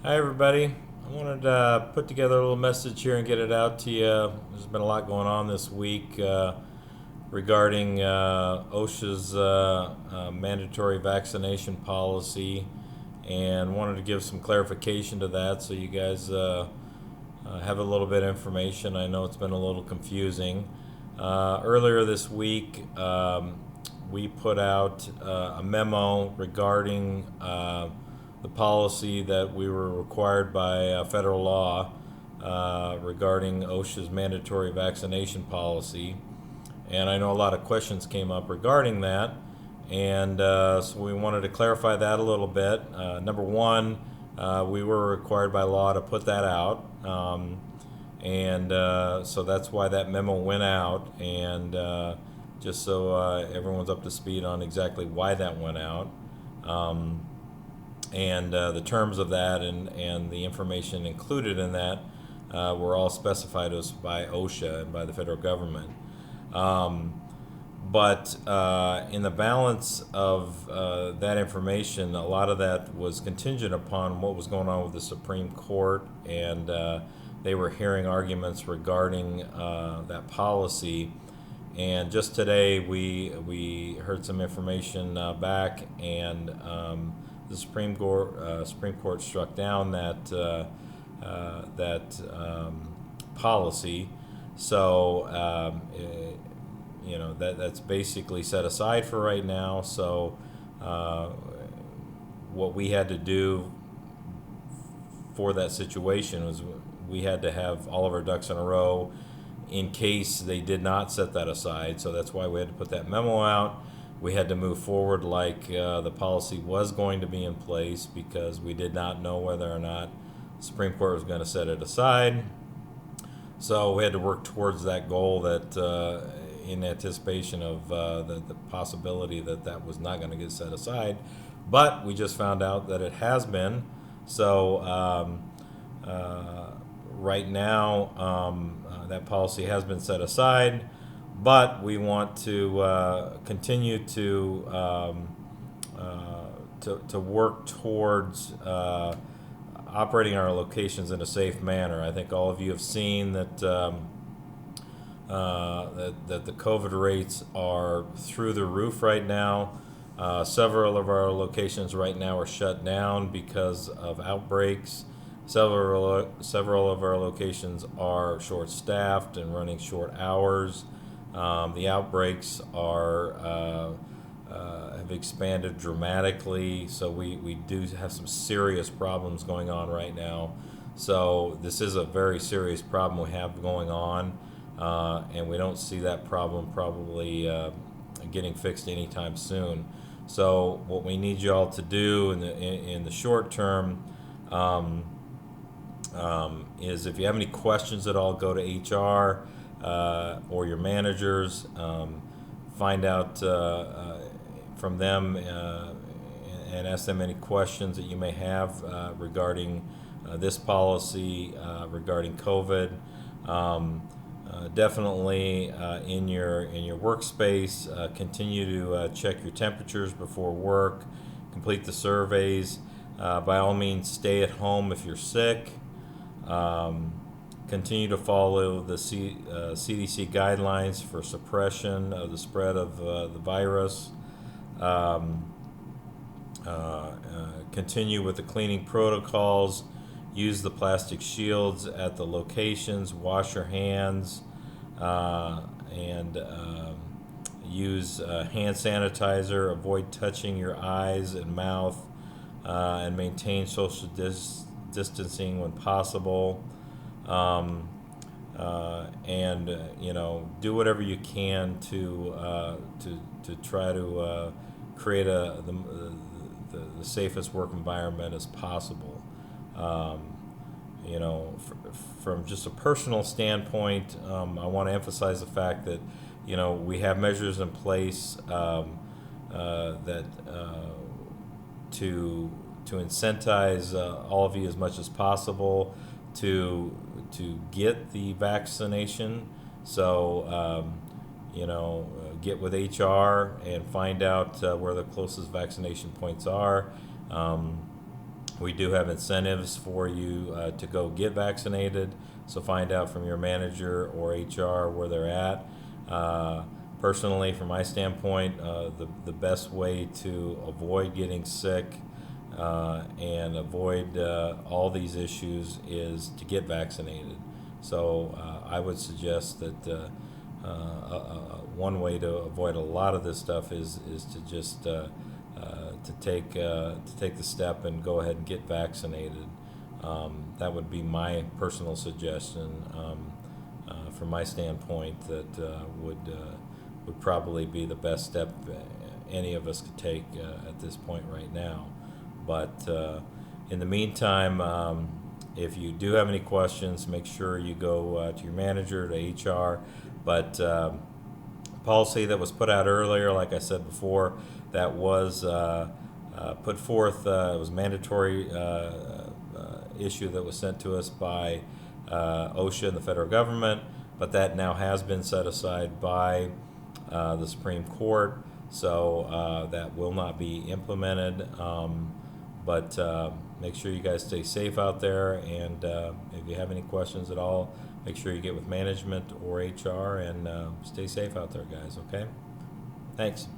Hi, everybody. I wanted to put together a little message here and get it out to you. There's been a lot going on this week regarding OSHA's mandatory vaccination policy, and wanted to give some clarification to that so you guys have a little bit of information. I know it's been a little confusing. Earlier this week, we put out a memo regarding the policy that we were required by federal law regarding OSHA's mandatory vaccination policy. And I know a lot of questions came up regarding that. And so we wanted to clarify that a little bit. Number one, we were required by law to put that out. So that's why that memo went out. And just so everyone's up to speed on exactly why that went out. The terms of that and the information included in that were all specified as by OSHA and by the federal government. But in the balance of that information, a lot of that was contingent upon what was going on with the Supreme Court, and they were hearing arguments regarding that policy. And just today, we heard some information back, and the Supreme Court struck down that policy. So that's basically set aside for right now. So what we had to do for that situation was we had to have all of our ducks in a row in case they did not set that aside. So that's why we had to put that memo out. We had to move forward like the policy was going to be in place, because we did not know whether or not the Supreme Court was going to set it aside. So we had to work towards that goal, that in anticipation of the possibility that that was not going to get set aside. But we just found out that it has been. So right now, that policy has been set aside. But we want to continue to work towards operating our locations in a safe manner. I think all of you have seen that that the COVID rates are through the roof right now. Several of our locations right now are shut down because of outbreaks. Several of our locations are short-staffed and running short hours. The outbreaks have expanded dramatically, so we do have some serious problems going on right now. So this is a very serious problem we have going on, and we don't see that problem probably getting fixed anytime soon. So what we need you all to do in the short term is, if you have any questions at all, go to HR or your managers, find out from them and ask them any questions that you may have regarding this policy, regarding COVID. Definitely in your workspace, continue to check your temperatures before work, complete the surveys. By all means, stay at home if you're sick. Continue to follow the CDC guidelines for suppression of the spread of the virus. Continue with the cleaning protocols. Use the plastic shields at the locations. Wash your hands and use hand sanitizer. Avoid touching your eyes and mouth, and maintain social distancing when possible. Do whatever you can to try to create the safest work environment as possible. From just a personal standpoint, I want to emphasize the fact that we have measures in place that to incentivize all of you as much as possible to get the vaccination. So get with HR and find out where the closest vaccination points are. We do have incentives for you to go get vaccinated, so find out from your manager or HR where they're at. Personally, from my standpoint, the best way to avoid getting sick and avoid all these issues is to get vaccinated. So I would suggest that one way to avoid a lot of this stuff is to just to take the step and go ahead and get vaccinated. That would be my personal suggestion from my standpoint. That would probably be the best step any of us could take at this point right now. But in the meantime, if you do have any questions, make sure you go to your manager, to HR. But policy that was put out earlier, like I said before, that was put forth. It was a mandatory issue that was sent to us by OSHA and the federal government, but that now has been set aside by the Supreme Court, so that will not be implemented. But make sure you guys stay safe out there, and if you have any questions at all, make sure you get with management or HR, and stay safe out there, guys, okay? Thanks.